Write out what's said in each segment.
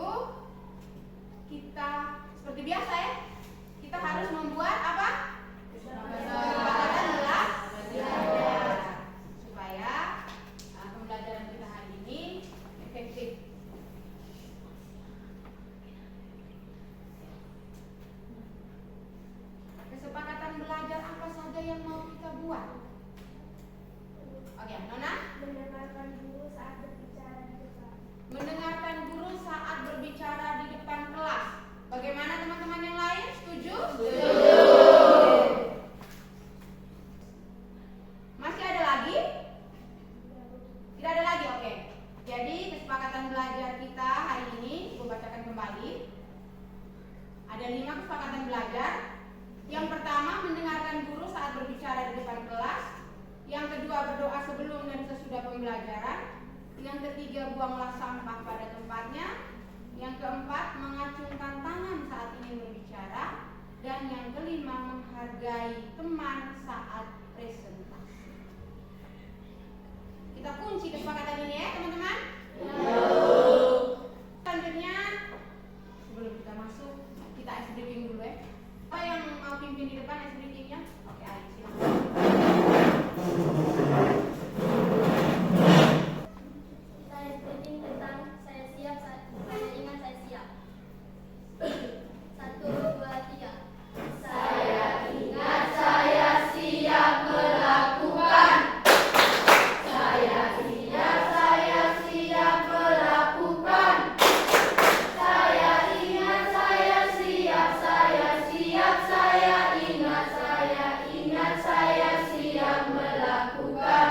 itu kita seperti biasa ya, kita harus membuat apa? Kesepakatan belajar supaya pembelajaran kita hari ini efektif. Kesepakatan belajar apa saja yang mau kita buat? Oke, Nona? Mendengarkan guru saat berbicara di depan. Mendengarkan guru saat berbicara di depan kelas. Bagaimana teman-teman yang lain? Setuju? Setuju. Masih ada lagi? Tidak ada lagi, oke. Jadi kesepakatan belajar kita hari ini Ibu bacakan kembali. Ada 5 kesepakatan belajar. Yang pertama, mendengarkan guru saat berbicara di depan kelas. Yang kedua, berdoa sebelum dan sesudah pembelajaran. Yang ketiga, buanglah sampah pada tempatnya. Yang keempat, mengacungkan tangan saat ingin berbicara. Dan yang kelima, menghargai teman saat presentasi. Kita kunci kesepakatan ini ya teman-teman. Selanjutnya, sebelum kita masuk, kita ice breaking dulu ya. Apa yang mau pimpin di depan ice breakingnya? Oke, ayo silakan. Saya penting tentang saya siap, saya ingat saya siap. 1, 2, 3. Saya ingat saya siap melakukan. Saya ingat saya siap melakukan. Saya ingat saya siap, saya siap, saya ingat saya siap melakukan.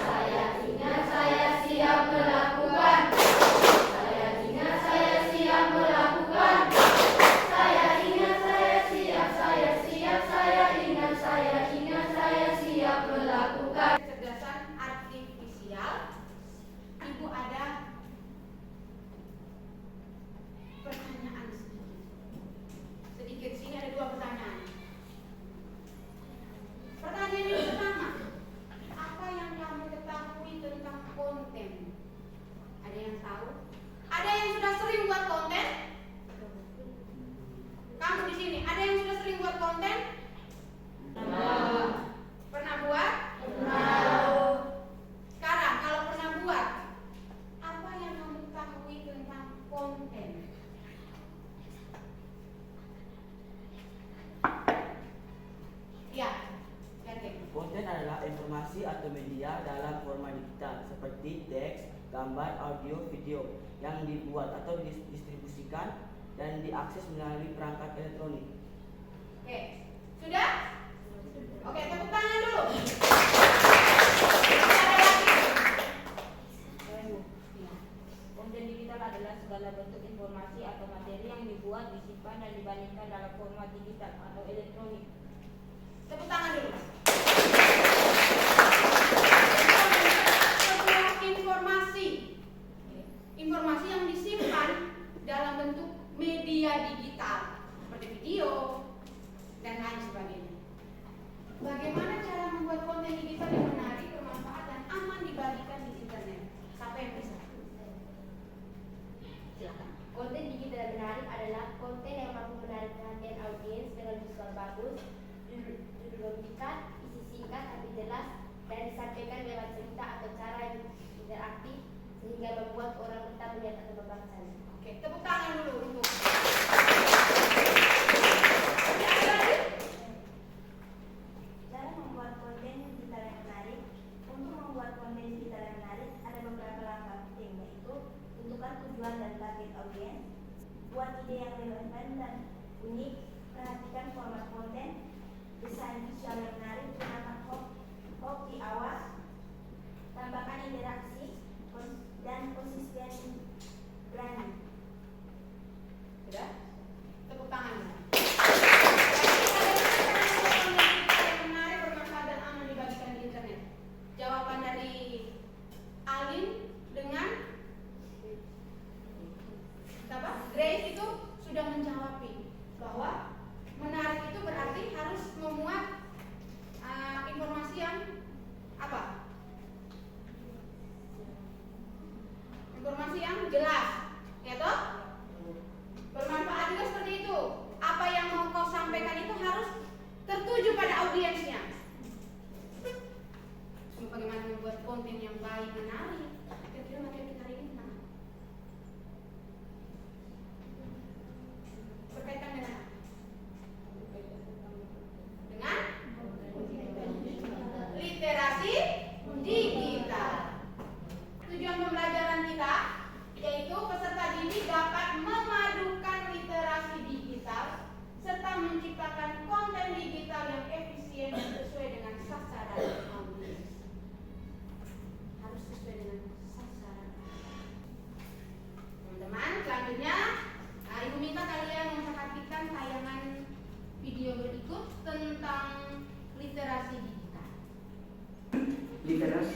Saya ingat saya siap melakukan. Saya ingat saya siap melakukan. Saya ingat saya siap, saya ingat saya siap melakukan. Kecerdasan artifisial. Ibu ada pertanyaan sedikit. Sini ada 2 pertanyaan. Pertanyaan yang pertama, apa yang kamu ketahui tentang konten? Ada yang tahu? Ada yang sudah sering buat konten? Kamu di sini, ada yang sudah sering buat konten? Pernah buat? Sekarang kalau pernah buat, apa yang kamu ketahui tentang konten? Ya, ganti. Konten adalah informasi atau media dalam format digital seperti teks, gambar, audio, video yang dibuat atau didistribusikan dan diakses melalui perangkat elektronik. Oke, sudah? Oke, tepuk tangan dulu. Ada lagi? Konten digital adalah segala bentuk informasi atau materi yang dibuat, disimpan, dan dibandingkan dalam format digital atau elektronik. Tepuk tangan dulu. Sebuah informasi, informasi yang disimpan dalam bentuk media digital seperti video dan lain sebagainya. Bagaimana cara membuat konten digital yang menarik, bermanfaat, dan aman dibagikan di internet? Siapa yang bisa? Silakan. Konten digital yang menarik adalah konten yang mampu menarik perhatian audiens dengan visual bagus, judul memikat, isi singkat tapi jelas, dan disampaikan lewat cerita atau cara yang interaktif sehingga membuat orang betah melihat atau membacanya. Oke, tepuk tangan dulu untuk. Cara membuat konten digital yang menarik. Untuk membuat konten digital yang menarik ada beberapa langkah penting, yaitu tentukan tujuan dan target audiens, buat ide yang relevan dan unik, perhatikan format konten, desain visual yang menarik, gunakan hook di awal, tambahkan interaksi dan konsisten branding. Sudah? Tepuk tangan. Menarik, bermanfaat, dan aman dibagikan di internet. Jawaban dari Alin dengan apa? Grace itu sudah menjawab bahwa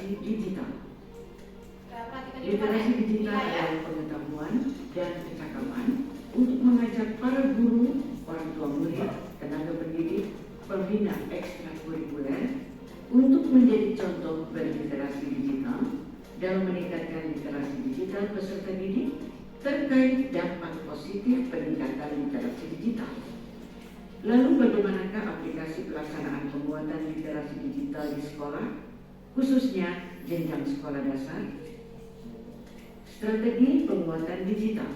literasi digital. Kita perhatikan di Literasi depan, digital ya. adalah pengetahuan dan kecakapan untuk mengajak para guru, orang tua murid, tenaga pendidik, pembina ekstrakurikuler untuk menjadi contoh berliterasi digital dalam meningkatkan literasi digital peserta didik terkait dampak positif peningkatan literasi digital. Lalu bagaimanakah aplikasi pelaksanaan penguatan literasi digital di sekolah, khususnya jenjang sekolah dasar? Strategi penguatan digital.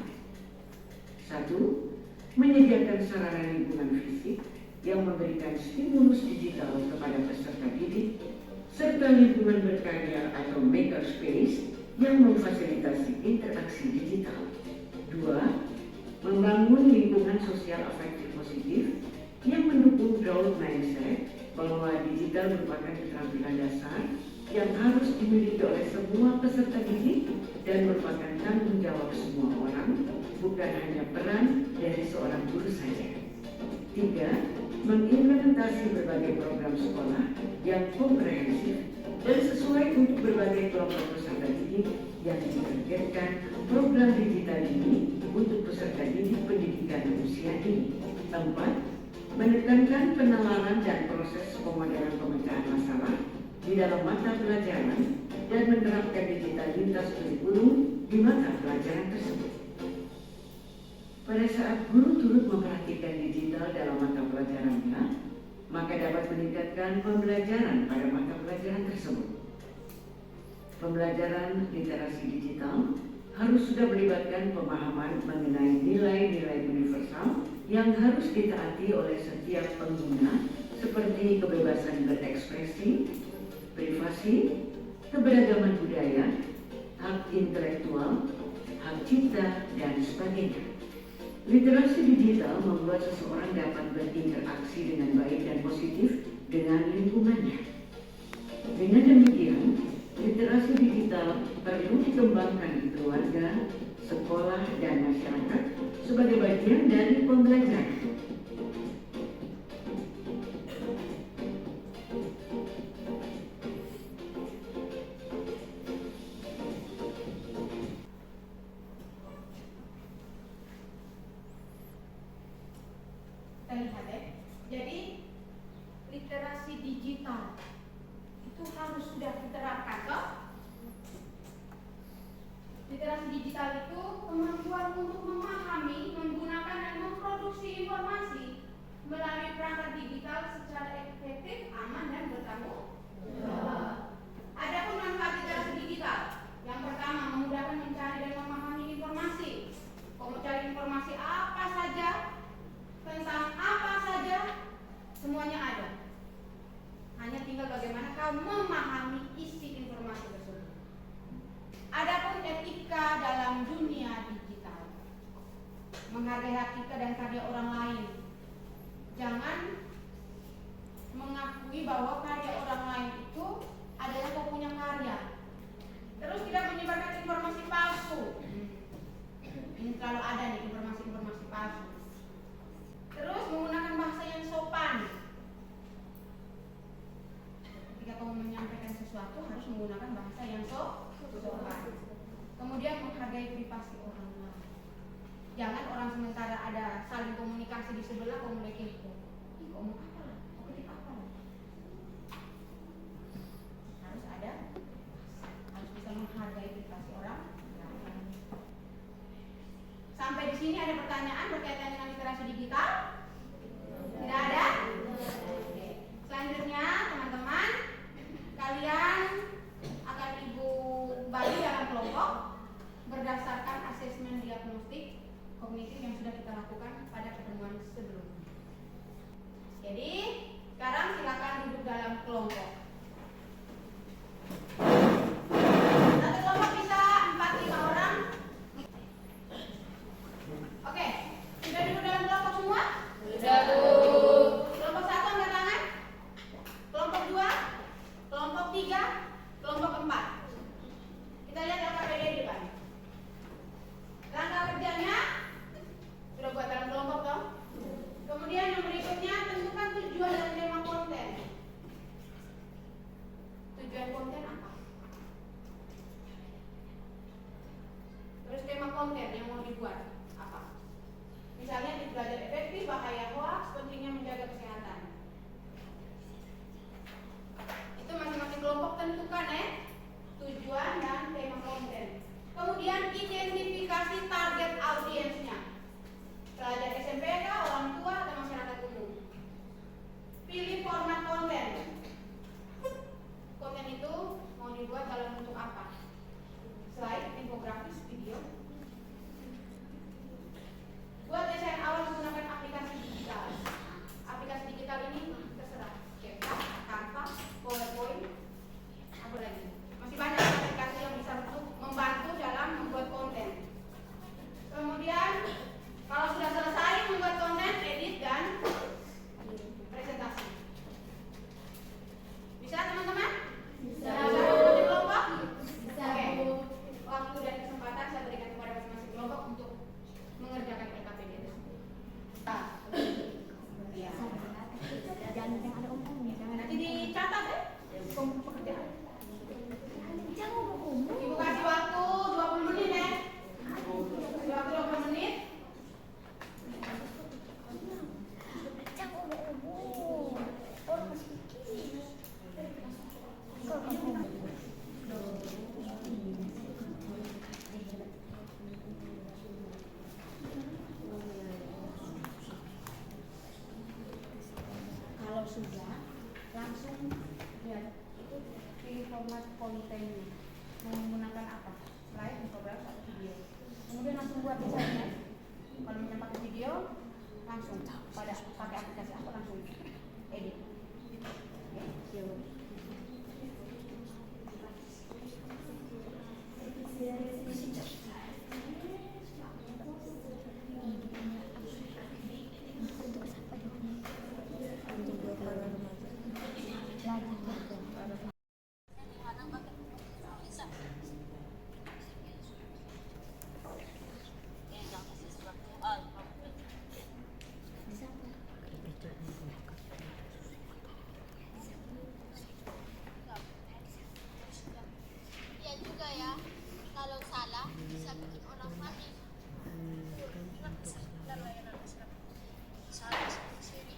1. Menyediakan sarana lingkungan fisik yang memberikan stimulus digital kepada peserta didik, serta lingkungan berkarya atau makerspace yang memfasilitasi interaksi digital. 2. Membangun lingkungan sosial afektif positif yang mendukung growth mindset bahwa digital merupakan keterampilan dasar yang harus dimiliki oleh semua peserta didik dan merupakan tanggung jawab semua orang, bukan hanya peran dari seorang guru saja. 3. Mengimplementasi berbagai program sekolah yang komprehensif dan sesuai untuk berbagai kelompok peserta didik yang ditargetkan program digital ini untuk peserta didik pendidikan usia dini. 4. Menekankan penalaran dan proses pemodelan pemecahan masalah di dalam mata pelajaran dan menerapkan digital lintas kurikulum di mata pelajaran tersebut. Pada saat guru turut memperhatikan digital dalam mata pelajarannya, maka dapat meningkatkan pembelajaran pada mata pelajaran tersebut. Pembelajaran literasi digital harus sudah melibatkan pemahaman mengenai nilai-nilai universal yang harus ditaati oleh setiap pengguna seperti kebebasan berekspresi, privasi, keberagaman budaya, hak intelektual, hak cipta, dan sebagainya. Literasi digital membuat seseorang dapat berinteraksi dengan baik dan positif dengan lingkungannya. Dengan demikian, literasi digital perlu dikembangkan di keluarga, sekolah, dan masyarakat sebagai bagian dari pembelajaran. Kita lihat ya. Jadi literasi digital itu harus sudah diterapkan toh. Literasi digital itu kemampuan untuk memahami, menggunakan dan memproduksi informasi melalui perangkat digital secara efektif, aman dan bertanggung jawab. Adapun manfaat literasi digital, yang pertama memudahkan mencari dan memahami informasi. Kau mencari informasi apa saja, tentang apa saja, semuanya ada. Hanya tinggal bagaimana kau memahami isi informasi tersebut. Adapun etika dalam dunia digital, menghargai hak cipta dan karya orang lain. Jangan mengakui bahwa karya orang lain itu adalah kau punya karya. Terus tidak menyebarkan informasi palsu. Ini selalu ada nih informasi-informasi palsu. Terus menggunakan bahasa yang sopan. Ketika kamu menyampaikan sesuatu harus menggunakan bahasa yang sopan. Kemudian menghargai privasi orang lain. Jangan orang sementara ada saling komunikasi di sebelah kamu mulai kepo. Ih, ngomong apa lah? Kau ketik apa lah? Harus ada, harus bisa menghargai privasi orang lain. Sampai di sini ada pertanyaan berkaitan dengan literasi digital? Tidak ada? Oke. Selanjutnya teman-teman, kalian akan Ibu bagi dalam kelompok berdasarkan asesmen diagnostik kognitif yang sudah kita lakukan pada pertemuan sebelumnya. Jadi sekarang silakan duduk dalam kelompok. Satu kelompok bisa 4-5 orang. Oke, sudah duduk dalam kelompok semua? Sudah, Bu. Kelompok 1 angkat tangan. Kelompok 2, kelompok 3, kelompok 4. Kita lihat LKPD di depan. Langkah kerjanya sudah buat dalam kelompok dong. Kemudian yang berikutnya tentukan tujuan dan tema konten. format kontennya. Mau menggunakan apa? Slide, infografis, atau video. Kemudian langsung buat desainnya. Kalau misalnya pakai video, langsung pakai aplikasi apa langsung edit. Oke, siap. Iya juga ya, kalau salah bisa bikin orang panik. Salah sendiri.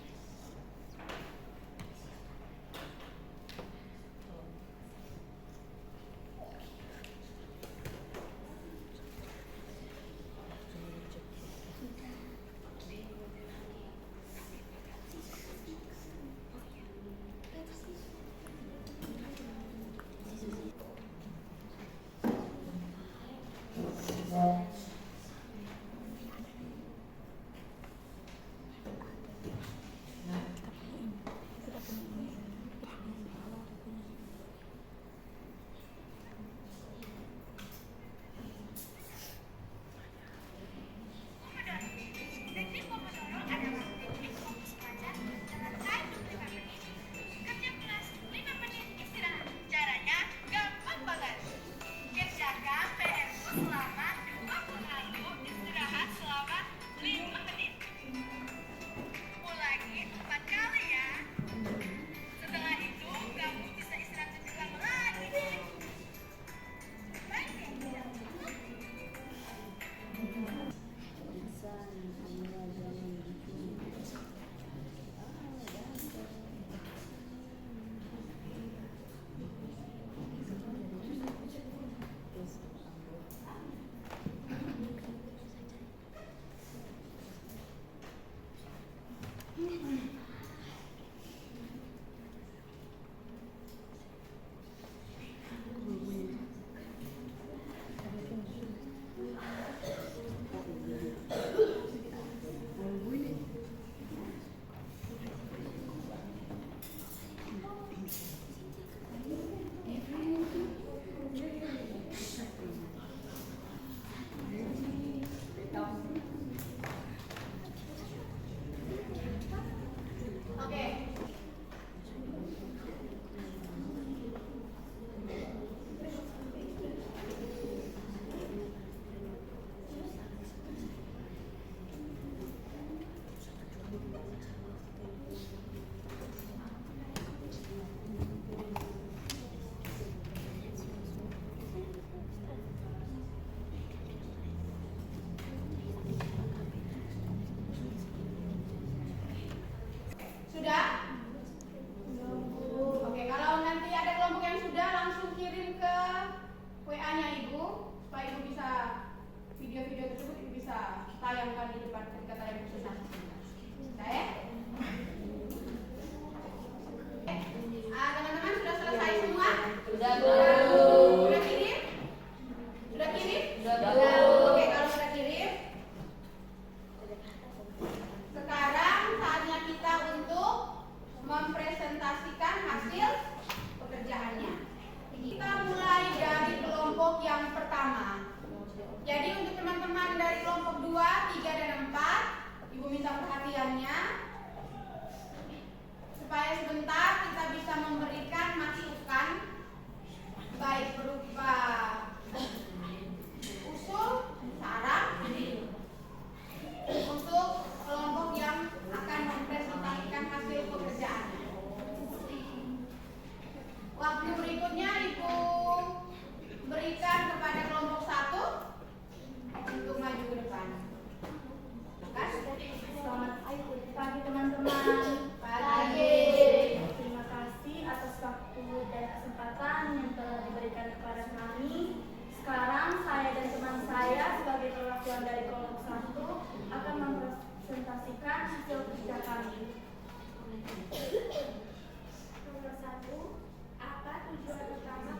Caranya gampang banget. Kerjakan PR-mu selama 20 lalu istirahat selama 5 menit. Ulangi 4 kali ya. Setelah itu kamu bisa istirahat lebih lama lagi deh. Baik ya? Oke. Sudah? Oke, kalau nanti ada kelompok yang sudah, langsung kirim ke WA-nya Ibu supaya Ibu bisa video-video tersebut Ibu bisa tayangkan di depan ketika tayang presentasi. Sudah ya? Teman-teman sudah selesai semua? Sudah, Bu. Sudah kirim? Sudah kirim? Sudah, Bu. Oke, kalau sudah kirim, sekarang saatnya kita untuk mempresentasikan hasil pekerjaannya. Kita mulai dari kelompok yang pertama. Jadi untuk teman-teman dari kelompok 2, 3, dan 4, Ibu minta perhatiannya supaya sebentar kita bisa memberikan masukan baik berupa usul, saran untuk kelompok yang akan mempresentasikan hasil pekerjaan. Waktu berikutnya Ibu berikan kepada kelompok 1 untuk maju ke depan. Selamat pagi teman-teman. Pagi. Terima kasih atas waktu dan kesempatan yang telah diberikan kepada kami. Sekarang saya dan teman saya sebagai perwakilan dari kelompok 1 akan mempresentasikan hasil kerja kami. Nomor 1, apa tujuan utama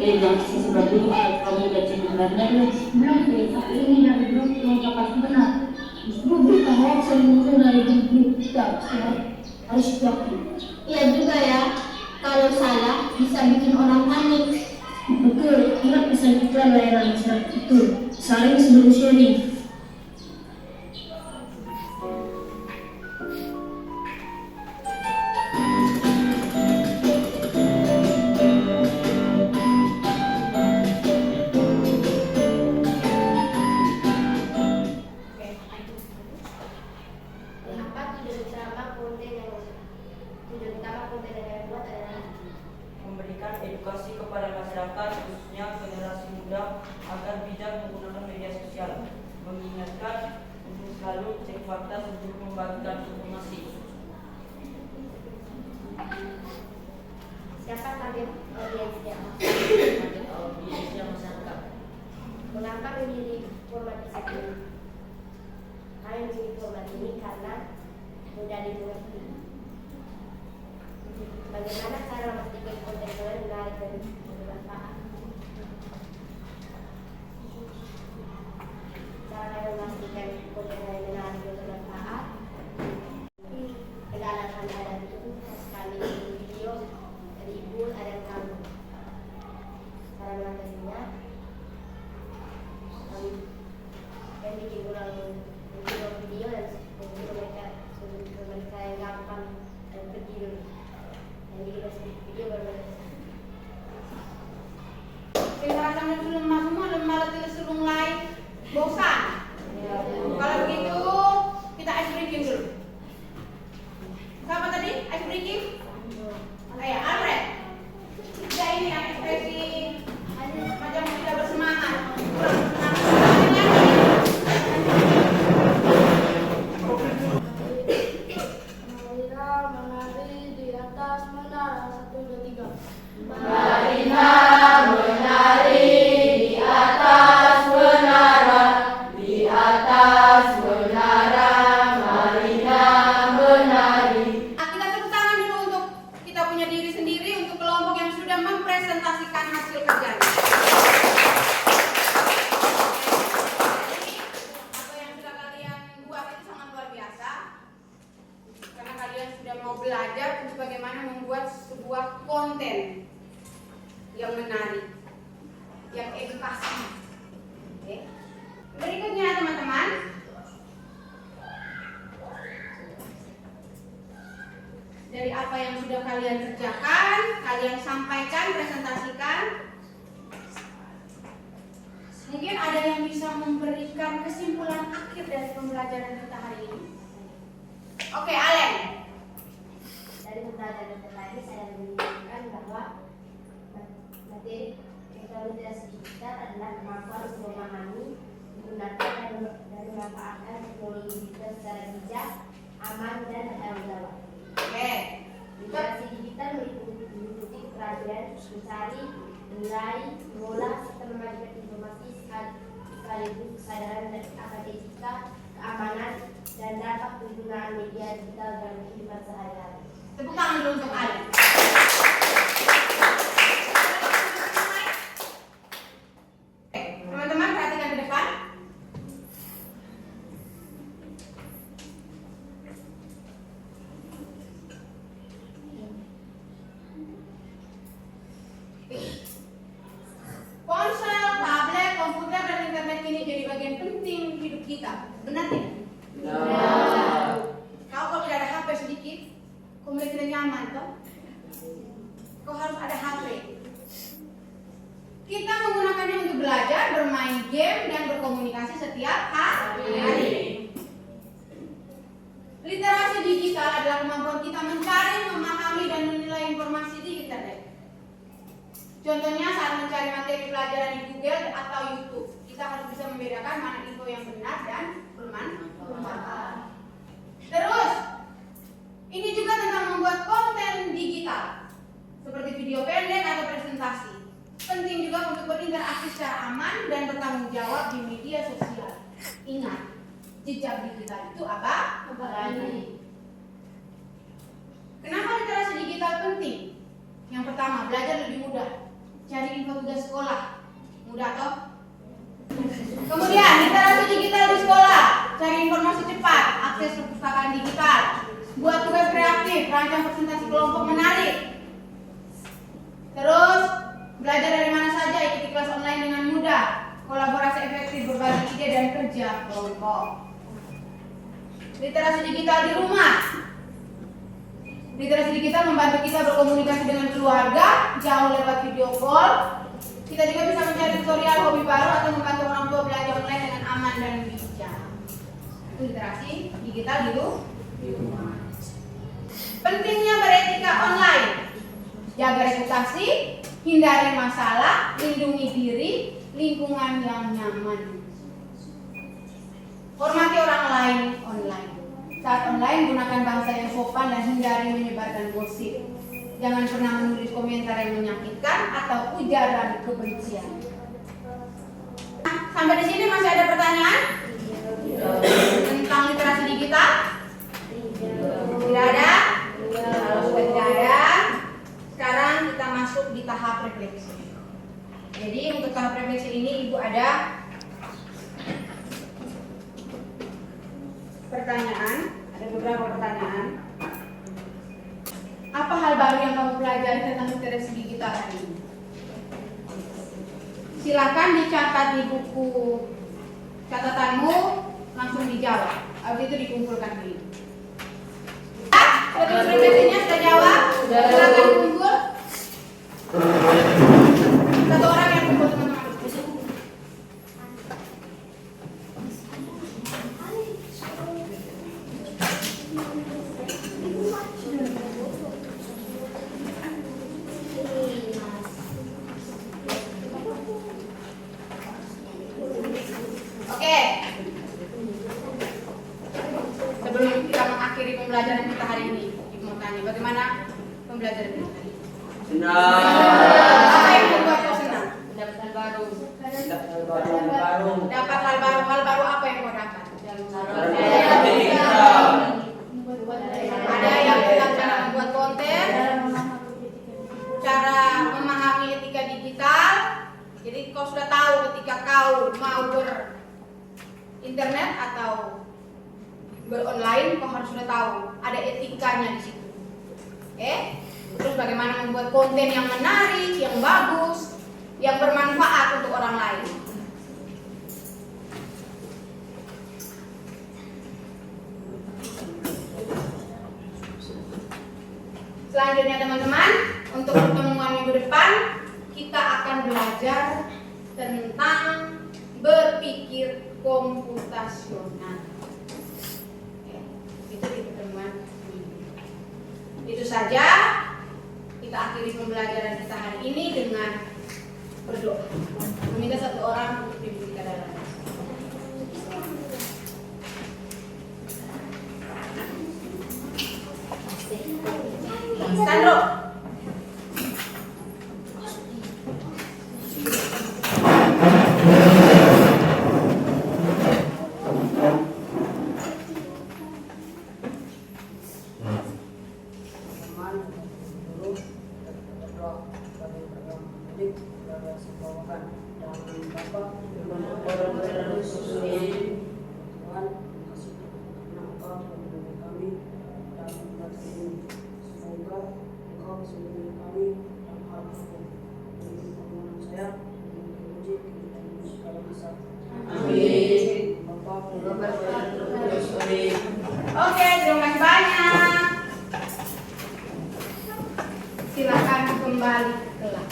redaksi sebagai kamu baca sebenarnya belum saat ini dari grup kelengkapan benar. Justru berita hoax yang muncul dari grup kita harus yakin. Iya juga ya, kalau salah bisa bikin orang panik. Betul, ingat pesan iklan layanan masyarakat itu. Saling sebelum sharing. Kenapa tujuan utama konten yang dibuat adalah Memberikan edukasi kepada masyarakat, khususnya generasi muda, agar bijak menggunakan media sosial. Mengingatkan untuk selalu cek fakta sebelum membagikan informasi. siapa target audiensnya? Target audiensnya masyarakat. Mengapa memilih format tersebut? Kami memilih format ini karena mudah dimengerti. Bagaimana cara memastikan konten kalian menarik dan bermanfaat? Cara kalian memastikan konten kalian menarik dan bermanfaat? Kendala kami ada itu kami video dari ibu ada yang kamu. Cara mengatasinya kami bikin ulang video dan suruh mereka yang gampang dan kecil. Jadi kita video berbeda. Rasanya belum semua malah tidak suruh live bosan. Kalau begitu kita ice breaking dulu. Siapa tadi ice breaking? Ya Alfred. Kita ini yang ekspresi macam tidak bersemangat. Menari di atas menara 1, 2, 3. Marina menari di atas menara, di atas menara, Marina menari. Kita tepuk tangan dulu untuk kita punya diri sendiri, untuk kelompok yang sudah mempresentasikan hasil kerjanya. Apa yang sudah kalian buat itu sangat luar biasa, karena kalian sudah mau belajar untuk bagaimana membuat sebuah konten yang menarik, yang edukasi. Oke. Berikutnya teman-teman, dari apa yang sudah kalian kerjakan, kalian sampaikan, presentasikan, mungkin ada yang bisa memberikan kesimpulan akhir dari pembelajaran kita hari ini. Oke, Allen. Dari pembelajaran tadi saya menunjukkan bahwa materi teknologi digital adalah kemampuan untuk memahami, menggunakan dan memanfaatkan teknologi digital secara bijak, aman dan bertanggung jawab. Oke. Literasi digital meliputi keterampilan mencari, menilai, mengolah, serta memajukan informasi sekaligus kesadaran akan etika, keamanan, dan dampak penggunaan media digital dalam kehidupan sehari-hari. Tepuk tangan dulu untuk Allen. Oke, teman-teman perhatikan ke depan. Ponsel, tablet, komputer, dan internet ini jadi bagian penting hidup kita. Benar tidak? Benar. Kau kalau tidak ada HP sedikit, kau mulai tidak nyaman toh? Kau harus ada HP. Kita menggunakannya untuk belajar, bermain game, dan berkomunikasi setiap hari. Literasi digital adalah kemampuan kita mencari, memahami, dan menilai informasi di internet. Contohnya saat mencari materi pelajaran di Google atau YouTube, kita harus bisa membedakan mana info yang benar dan bermanfaat. Terus, ini juga tentang membuat konten digital, seperti video pendek atau presentasi. Penting juga untuk berinteraksi secara aman dan bertanggung jawab di media sosial. Ingat, jejak digital itu apa? Berani. Kenapa literasi digital penting? Yang pertama, belajar lebih mudah. Cari info tugas Udah toh? Kemudian literasi digital di sekolah, cari informasi cepat, akses perpustakaan digital, buat tugas kreatif, rancang presentasi kelompok menarik. Terus belajar dari mana saja, ikuti kelas online dengan mudah, kolaborasi efektif, berbagi ide dan kerja kelompok. Literasi digital di rumah. Literasi digital membantu kita berkomunikasi dengan keluarga jauh lewat video call. Kita juga bisa mencari tutorial hobi baru atau membantu orang tua belajar online dengan aman dan bijak. Itu literasi digital di rumah. Pentingnya beretika online. Jaga reputasi, hindari masalah, lindungi diri, lingkungan yang nyaman. Hormati orang lain online. Saat online, gunakan bahasa yang sopan dan hindari menyebarkan gosip. Jangan pernah menulis komentar yang menyakitkan atau ujaran kebencian. Sampai di sini masih ada pertanyaan tentang literasi digital? Tidak ada? Kalau sudah tidak ada, sekarang kita masuk di tahap refleksi. Jadi untuk tahap refleksi ini Ibu ada pertanyaan, ada beberapa pertanyaan. Apa hal baru yang kamu pelajari tentang literasi digital hari ini? Silakan dicatat di buku catatanmu, langsung dijawab. Habis itu dikumpulkan di. Sudah refleksinya sudah jawab? Silakan kumpul. Satu orang yang kumpul teman-teman. Sebelum kita mengakhiri pembelajaran kita hari ini, Ibu mau tanya, bagaimana pembelajaran kita hari ini? Senang. Apa yang membuat kau senang? Dapat hal baru. Dapat hal baru. Hal baru apa yang kau dapat? Ada yang tentang cara membuat konten, cara memahami etika digital. Jadi kau sudah tahu ketika kau mau berinternet atau beronline, kau harus sudah tahu ada etikanya di situ. Oke? Terus bagaimana membuat konten yang menarik, yang bagus, yang bermanfaat untuk orang lain. Selanjutnya teman-teman, untuk pertemuan minggu depan kita akan belajar tentang berpikir komputasional. Itu di pertemuan minggu. Itu saja, kita akhiri pembelajaran kita hari ini dengan berdoa. Meminta satu orang untuk dibuka dalam. Sandro. Oke, terima kasih banyak. Silakan kembali ke kelas.